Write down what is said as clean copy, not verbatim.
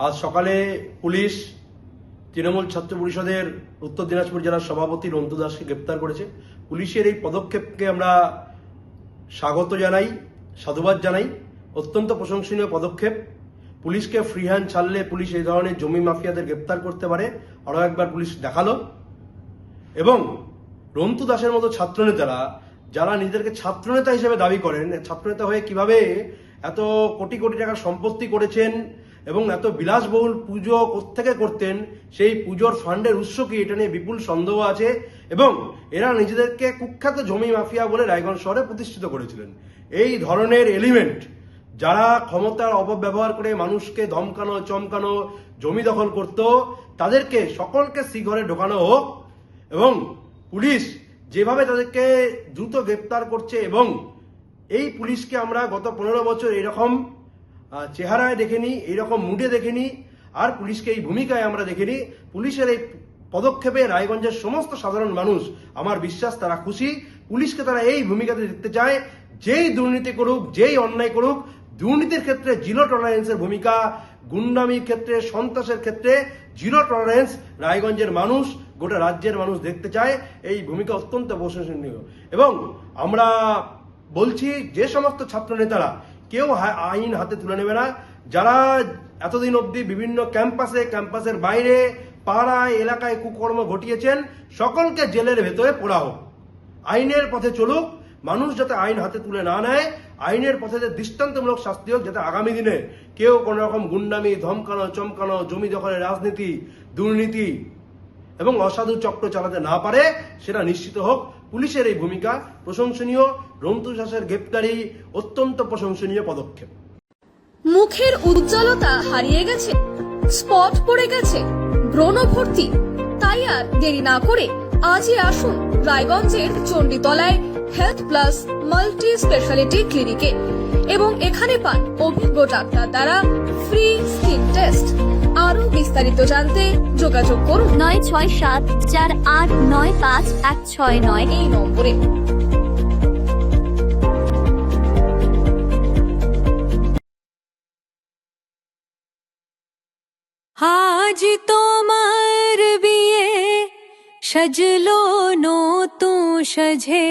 আজ সকালে পুলিশ তৃণমূল ছাত্র পরিষদের উত্তর দিনাজপুর জেলার সভাপতি রন্তু দাসকে গ্রেপ্তার করেছে। পুলিশের এই পদক্ষেপকে আমরা স্বাগত জানাই, সাধুবাদ জানাই। অত্যন্ত প্রশংসনীয় পদক্ষেপ। পুলিশকে ফ্রি হ্যান্ড ছাড়লে পুলিশ এই ধরনের জমি মাফিয়াদের গ্রেপ্তার করতে পারে, আরও একবার পুলিশ দেখালো। এবং রন্তু দাসের মতো ছাত্রনেতারা, যারা নিজেদেরকে ছাত্রনেতা হিসেবে দাবি করেন, ছাত্রনেতা হয়ে কিভাবে এত কোটি কোটি টাকার সম্পত্তি করেছেন এবং এত বিলাসবহুল পুজো কোত্থেকে করতেন, সেই পুজোর ফান্ডের উৎস কি, এটা নিয়ে বিপুল সন্দেহ আছে। এবং এরা নিজেদেরকে কুখ্যাত জমি মাফিয়া বলে রায়গঞ্জ শহরে প্রতিষ্ঠিত করেছিলেন। এই ধরনের এলিমেন্ট যারা ক্ষমতার অপব্যবহার করে মানুষকে ধমকানো, চমকানো, জমি দখল করত, তাদেরকে সকলকে শ্রীঘরে ঢোকানো হোক। এবং পুলিশ যেভাবে তাদেরকে দ্রুত গ্রেপ্তার করছে, এবং এই পুলিশকে আমরা গত 15 বছর এরকম চেহারায় দেখিনি, এইরকম মুডে দেখিনি, আর পুলিশকে এই ভূমিকায় আমরা দেখিনি। পুলিশের এই পদক্ষেপে রায়গঞ্জের সমস্ত সাধারণ মানুষ, আমার বিশ্বাস, তারা খুশি। পুলিশকে তারা এই ভূমিকাতে দেখতে চায়। যেই দুর্নীতি করুক, যেই অন্যায় করুক, দুর্নীতির ক্ষেত্রে জিরো টলারেন্সের ভূমিকা, গুন্ডামির ক্ষেত্রে, সন্ত্রাসের ক্ষেত্রে জিরো টলারেন্স রায়গঞ্জের মানুষ, গোটা রাজ্যের মানুষ দেখতে চায়। এই ভূমিকা অত্যন্ত প্রশংসনীয়। এবং আমরা বলছি, যে সমস্ত ছাত্র নেতারা কেউ আইন হাতে তুলে নেবে না, যারা এতদিন অবধি বিভিন্ন ক্যাম্পাসের বাইরে, পাড়ায়, এলাকায় কুকর্ম ঘটিয়েছেন, সকলকে জেলের ভেতরে পোড়া হোক। আইনের পথে চলুক, মানুষ যাতে আইন হাতে তুলে না নেয়, আইনের পথে যে দৃষ্টান্তমূলক শাস্তি হোক, যাতে আগামী দিনে কেউ কোনো রকম গুন্ডামি, ধমকানো, চমকানো, জমি দখলের রাজনীতি, দুর্নীতি এবং অসাধু চক্র চালাতে না পারে, সেটা নিশ্চিত হোক। পুলিশের এই ভূমিকা প্রশংসনীয়। রন্তু দাসের গ্রেপ্তারি অত্যন্ত প্রশংসনীয় পদক্ষেপ। মুখের উজ্জ্বলতা হারিয়ে গেছে, স্পট পড়ে গেছে, ব্রণ ভর্তি, তাই আর দেরি না করে আজই আসুন রায়গঞ্জের চণ্ডীতলায় হেলথ প্লাস মাল্টি স্পেশালিটি ক্লিনিকে এবং এখানে পান অভিজ্ঞ ডাক্তার দ্বারা ফ্রি স্কিন টেস্ট। আরো বিস্তারিত জানতে যোগাযোগ করুন 9674895169 এই নম্বরে। আজ তোমার বিয়ে সাজলো নতুন সাজে।